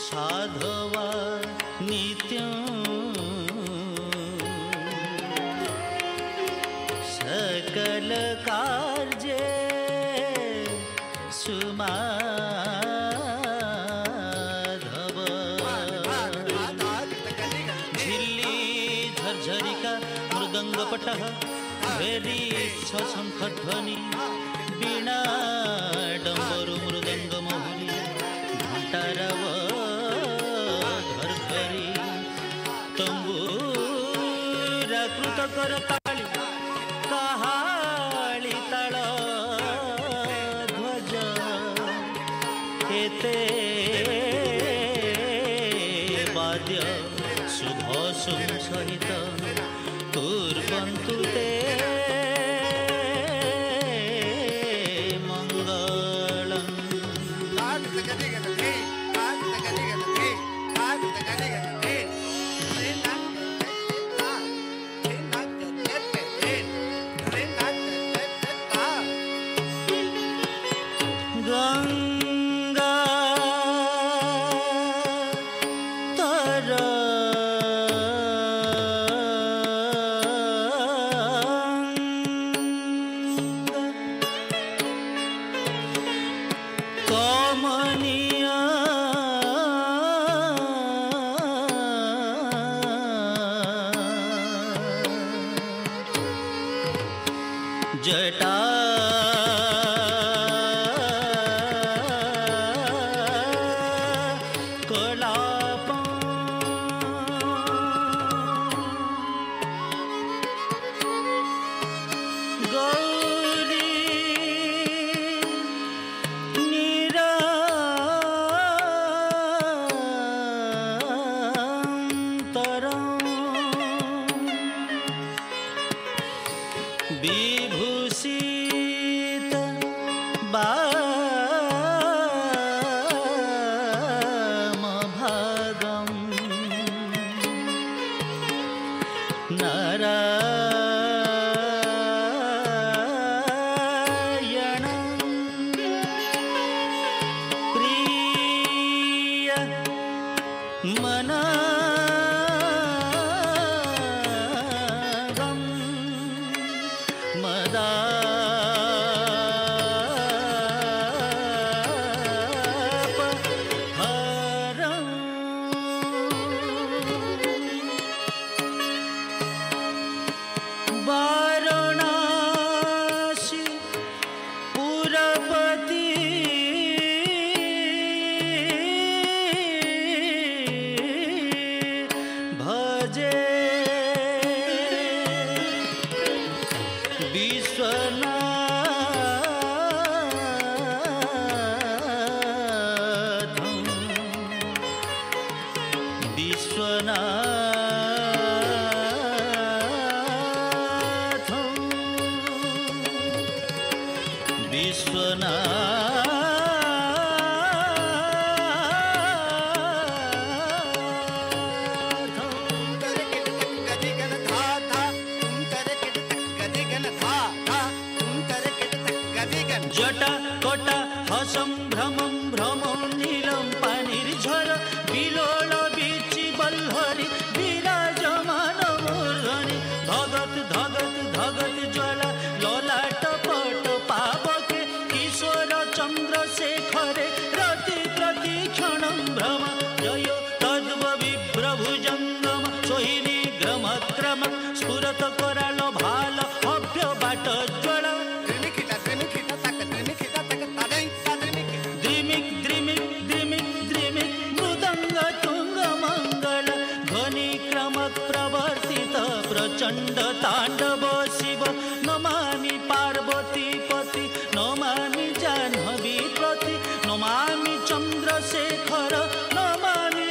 साधवा नित्यं सकल कार्ये सुमाधव झिल्ली झरझरिका मृदंगपटः भेरी शंखध्वनि वीणा डम्बरु मृदंग महुरी घंटारव धरधरी तंबूराकृत करताली काहाळी ताल ध्वज एते वाद्य शुभ सहित कुर्वन्तु ते जटा कलाप गौरी निरंतरं विभूषित वामभागं नारायणं प्रिय मनागं मदा वाराणसी पुरपति भजे विश्वनाथं जटा कोटा हसंभ्रमं भ्रमो नीलं पानिर्झर विलोल बीचि बल्हरि विराजमान मूर्धनि धगत धगत धगत ज्वाला ललाट पट पावके किशोर चंद्रशेखरे रति प्रतिक्षणं भ्रम जय तद्व विभ्रभुजंगम सोहिनी ग्रम स्फुरत कराल भाल अभ्य बाट ज्वाला द्रिमिक द्रिमिक द्रिमिक द्रिमिक मृदंग तुंग मंगल ध्वनि क्रम प्रवर्तित प्रचंड तांडव शिव नमामि पार्वती पति नमामि जाह्नवी प्रति नमामि चंद्रशेखर नमामि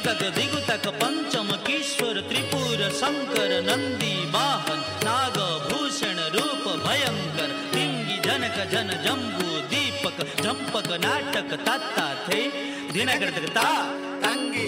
दिगुतक पंचमकीश्वर त्रिपुर शंकर नंदी वाहन नागभूषण रूप भयंकर तिंगी जनक जन जंबू दीपक जंपक नाटक तत्ता थे दिनगढ़ ता तंगी